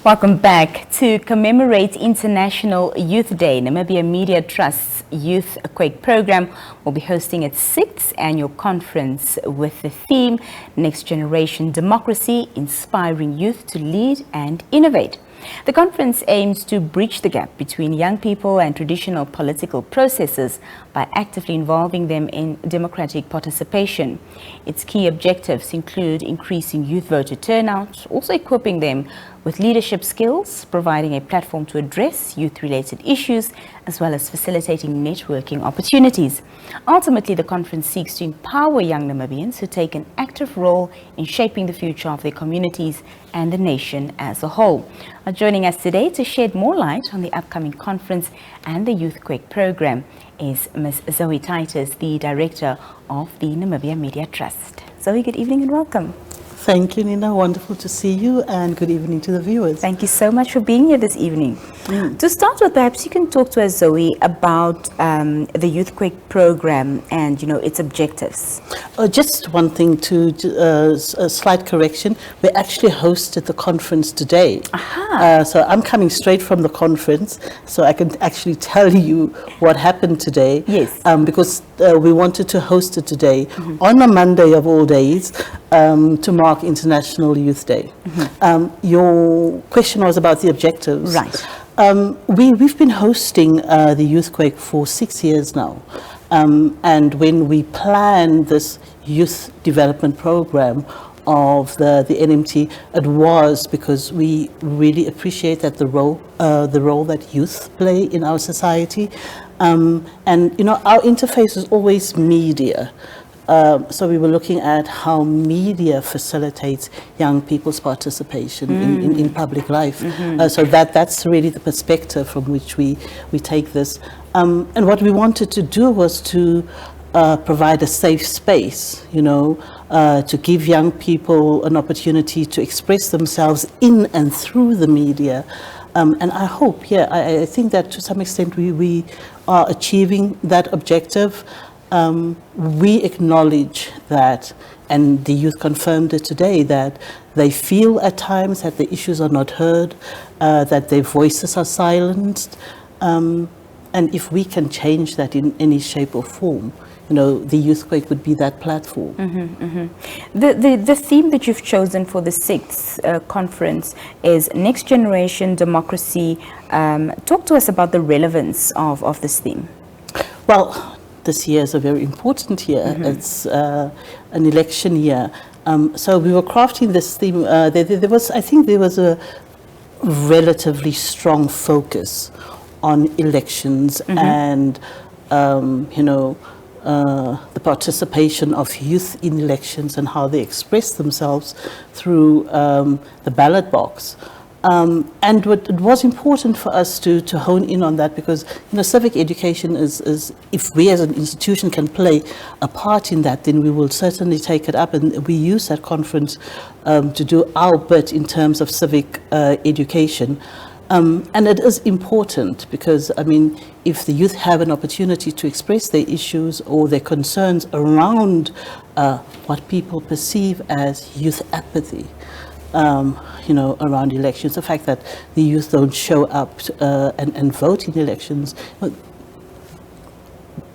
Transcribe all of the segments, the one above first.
Welcome back. To commemorate International Youth Day, Namibia Media Trust's Youth Quake program will be hosting its 6th annual conference with the theme Next Generation Democracy, Inspiring Youth to Lead and Innovate. The conference aims to bridge the gap between young people and traditional political processes by actively involving them in democratic participation. Its key objectives include increasing youth voter turnout, also equipping them with leadership skills, providing a platform to address youth-related issues, as well as facilitating networking opportunities. Ultimately, the conference seeks to empower young Namibians who take an active role in shaping the future of their communities and the nation as a whole. Joining us today to shed more light on the upcoming conference and the Youth Quake program is Ms. Zoë Titus, the Director of the Namibia Media Trust. Zoë, good evening and welcome. Thank you, Nina. Wonderful to see you, and good evening to the viewers. Thank you so much for being here this evening. To start with, perhaps you can talk to us, Zoë, about the Youth Quake program and, its objectives. Just one thing a slight correction. We actually hosted the conference today. So I'm coming straight from the conference, so I can actually tell you what happened today. Yes. Because we wanted to host it today on a Monday of all days to mark International Youth Day. Your question was about the objectives. Right. We've been hosting the Youth Quake for 6 years now. And when we planned this youth development program of the NMT, it was because we really appreciate that the role that youth play in our society. And our interface is always media. So we were looking at how media facilitates young people's participation in public life. So that's really the perspective from which we take this. And what we wanted to do was to provide a safe space, to give young people an opportunity to express themselves in and through the media. And I hope, I think that to some extent we are achieving that objective. We acknowledge that, and the youth confirmed it today, that they feel at times that the issues are not heard, that their voices are silenced. And if we can change that in any shape or form, the Youth Quake would be that platform. The theme that you've chosen for the 6th conference is Next Generation Democracy. Talk to us about the relevance of this theme. Well, this year is a very important year. It's an election year. So we were crafting this theme. There was a relatively strong focus on elections and, the participation of youth in elections and how they express themselves through the ballot box. And it was important for us to hone in on that because, civic education is, if we as an institution can play a part in that, then we will certainly take it up. And we use that conference to do our bit in terms of civic education. And it is important because, if the youth have an opportunity to express their issues or their concerns around what people perceive as youth apathy, around elections, the fact that the youth don't show up and vote in elections,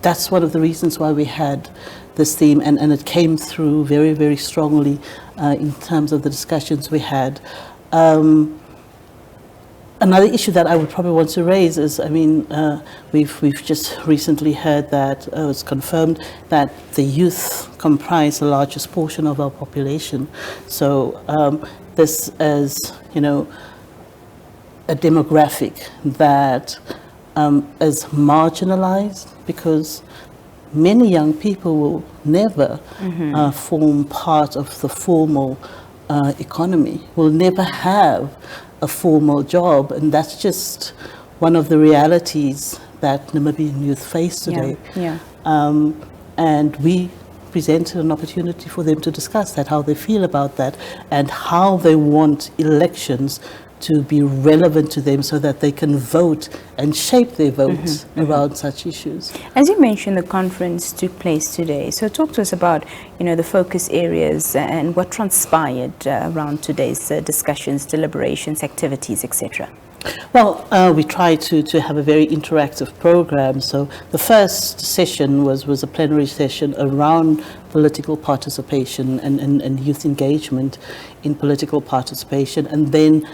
that's one of the reasons why we had this theme, and it came through very, very strongly in terms of the discussions we had. Another issue that I would probably want to raise is, we've just recently heard that it's confirmed that the youth comprise the largest portion of our population. So this is, a demographic that is marginalized because many young people will never form part of the formal economy, will never have a formal job, and that's just one of the realities that Namibian youth face today. And we presented an opportunity for them to discuss that, how they feel about that, and how they want elections to be relevant to them so that they can vote and shape their votes around such issues. As you mentioned, the conference took place today. So talk to us about, the focus areas and what transpired around today's discussions, deliberations, activities, etc. Well, we tried to have a very interactive program. So the first session was a plenary session around political participation and youth engagement in political participation. And then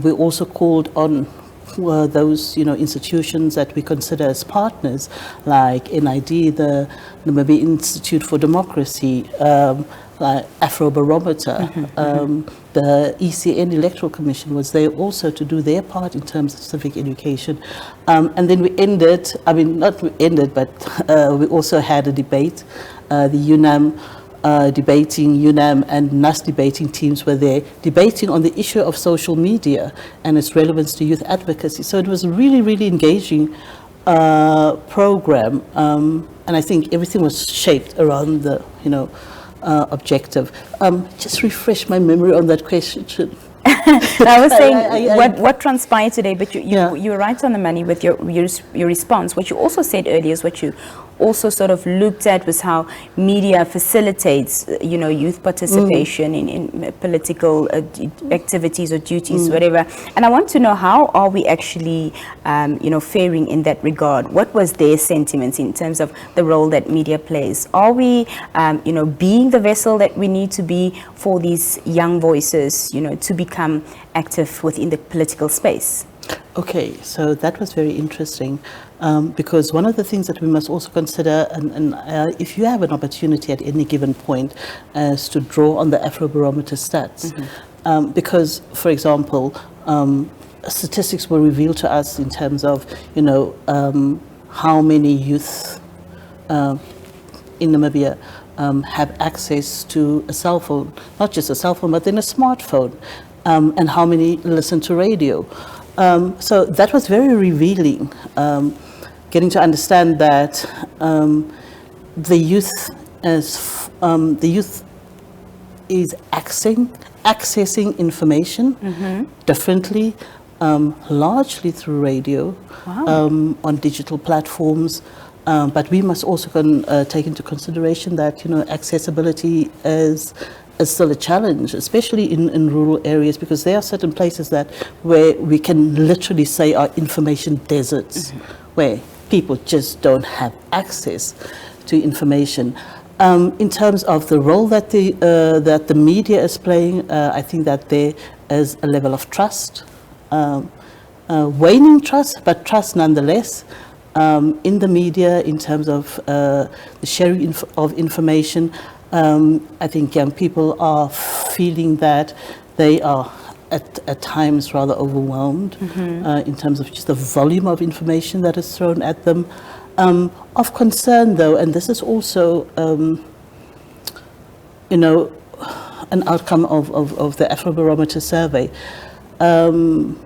we also called on those institutions that we consider as partners, like NID, the Namibia Institute for Democracy, like Afrobarometer, the ECN Electoral Commission was there also to do their part in terms of civic education. And then we ended, but we also had a debate. The UNAM debating, UNAM and NAS debating teams were there debating on the issue of social media and its relevance to youth advocacy. So it was a really, really engaging program. And I think everything was shaped around the, objective. Just refresh my memory on that question. I was saying what transpired today, but you were right on the money with your response. What you also said earlier is what you also sort of looked at was how media facilitates, youth participation in political activities or duties, whatever. And I want to know, how are we actually, faring in that regard? What was their sentiments in terms of the role that media plays? Are we, being the vessel that we need to be for these young voices, to become active within the political space? Okay, so that was very interesting, because one of the things that we must also consider, and if you have an opportunity at any given point, is to draw on the Afrobarometer stats, because, for example, statistics were revealed to us in terms of, how many youth in Namibia have access to a cell phone, not just a cell phone, but then a smartphone, and how many listen to radio. So that was very revealing, getting to understand that the youth is accessing information differently, largely through radio, on digital platforms. But we must also take into consideration that accessibility is still a challenge, especially in rural areas, because there are certain places where we can literally say are information deserts, where people just don't have access to information. In terms of the role that the media is playing, I think that there is a level of trust, waning trust, but trust nonetheless, in the media in terms of the sharing of information. I think young people are feeling that they are at times rather overwhelmed in terms of just the volume of information that is thrown at them. Of concern, though, and this is also, an outcome of the Afrobarometer survey, and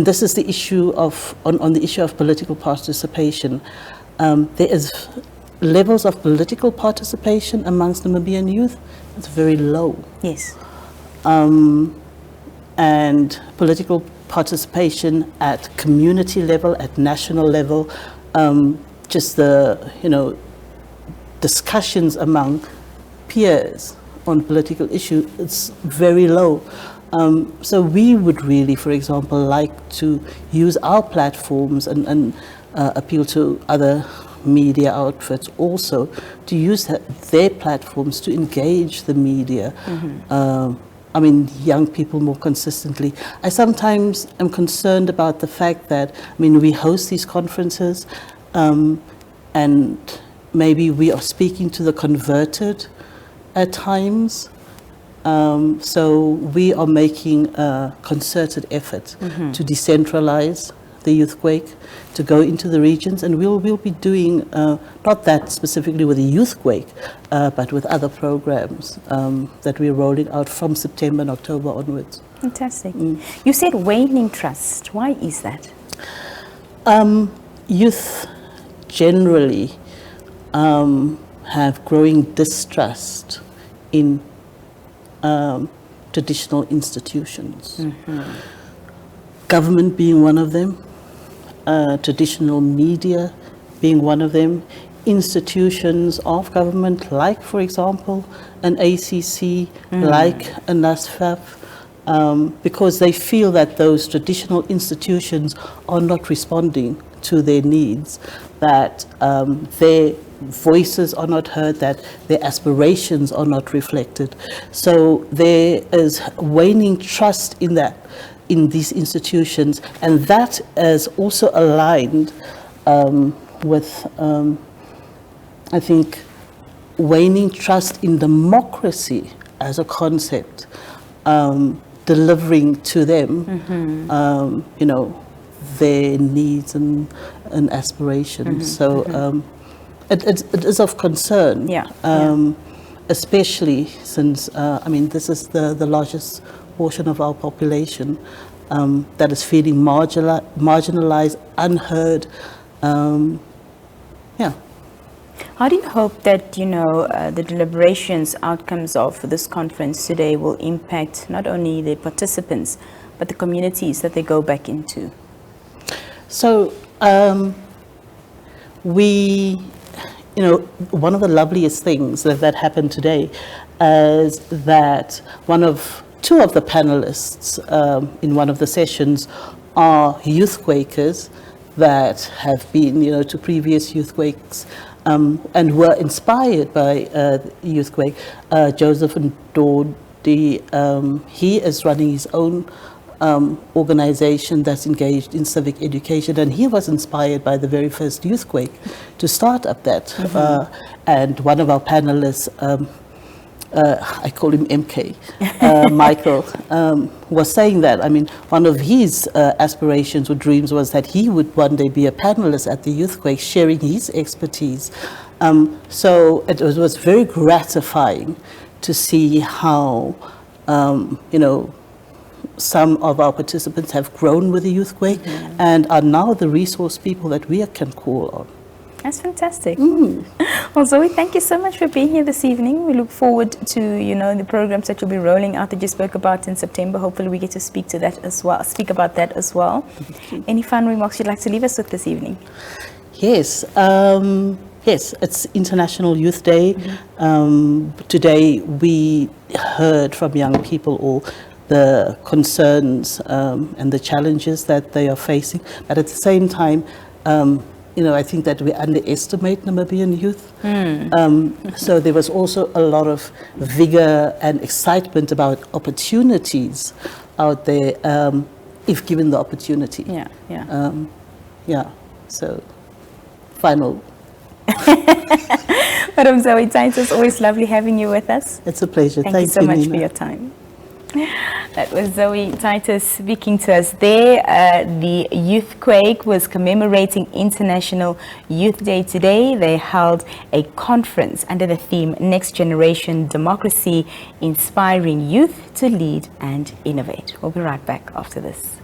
this is the issue on the issue of political participation. There is levels of political participation amongst Namibian youth. It's very low. Yes. And political participation at community level, at national level, just the discussions among peers on political issues, it's very low. So we would really, for example, like to use our platforms and appeal to other media outfits also to use their platforms to engage the media. Young people more consistently. I sometimes am concerned about the fact that, we host these conferences, and maybe we are speaking to the converted at times. So we are making a concerted effort to decentralize the Youth Quake, to go into the regions, and we'll be doing, not that specifically with the Youth Quake, but with other programs that we're rolling out from September and October onwards. Fantastic. You said waning trust. Why is that? Youth generally have growing distrust in traditional institutions. government being one of them, traditional media being one of them, institutions of government, like, for example, an ACC, like a NASFAP, because they feel that those traditional institutions are not responding to their needs, that their voices are not heard, that their aspirations are not reflected. So there is waning trust in that, in these institutions, and that is also aligned with, I think, waning trust in democracy as a concept, delivering to them, you know, their needs and aspirations. So it is of concern, especially since, I mean, this is the largest portion of our population that is feeling marginalized, unheard. How do you hope that, you know, the deliberations, outcomes of this conference today will impact not only the participants, but the communities that they go back into? So we, you know, one of the loveliest things that happened today is that two of the panelists in one of the sessions are Youth Quakers that have been, you know, to previous Youth Quakes and were inspired by Youth Quake. Joseph Ndodi, he is running his own organization that's engaged in civic education, and he was inspired by the very first Youth Quake to start up that. And one of our panelists, I call him MK, Michael, was saying that, I mean, one of his aspirations or dreams was that he would one day be a panelist at the Youth Quake, sharing his expertise. So it was very gratifying to see how, you know, some of our participants have grown with the Youth Quake and are now the resource people that we can call on. That's fantastic. Well, Zoe, thank you so much for being here this evening. We look forward to, you know, the programs that you'll be rolling out that you spoke about in September. Hopefully we get to speak about that as well. Any final remarks you'd like to leave us with this evening? Yes. Yes, it's International Youth Day. Today we heard from young people all the concerns and the challenges that they are facing. But at the same time, you know, I think that we underestimate Namibian youth. So there was also a lot of vigor and excitement about opportunities out there, if given the opportunity. So, final. Madam Zoë Titus, always lovely having you with us. It's a pleasure. Thank you so much Nina, for your time. That was Zoë Titus speaking to us there. The Youth Quake was commemorating International Youth Day today. They held a conference under the theme Next Generation Democracy, Inspiring Youth to Lead and Innovate. We'll be right back after this.